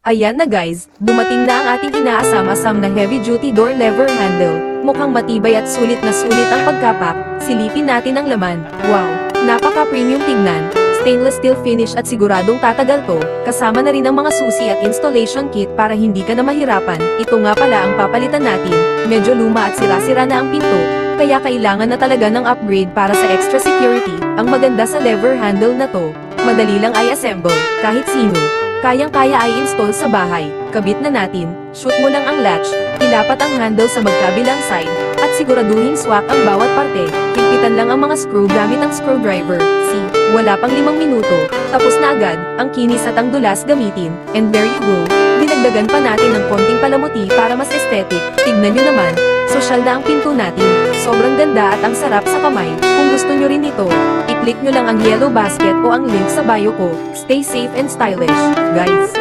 Ayan na guys, dumating na ang ating inaasam-asam na heavy-duty door lever handle. Mukhang matibay at sulit ang pagkapak. Silipin natin ang laman. Wow! Napaka-premium tingnan. Stainless steel finish at siguradong tatagal to. Kasama na rin ang mga susi at installation kit para hindi ka na mahirapan. Ito nga pala ang papalitan natin. Medyo luma at sira-sira na ang pinto. Kaya kailangan na talaga ng upgrade para sa extra security. Ang maganda sa lever handle na to, madali lang i-assemble, kahit sino. Kayang-kaya i-install sa bahay. Kabit na natin, shoot mo lang ang latch, ilapat ang handle sa magkabilang side, at siguraduhin swak ang bawat parte. Higpitan lang ang mga screw gamit ang screwdriver. See, wala pang 5 minuto, tapos na agad, ang kinis at ang dulas gamitin. And there you go, dinagdagan pa natin ng konting palamuti para mas aesthetic. Tignan nyo naman, sosyal na ang pinto natin. Sobrang ganda at ang sarap sa kamay. Kung gusto nyo rin ito, i-click nyo lang ang yellow basket o ang link sa bio ko. Stay safe and stylish, guys!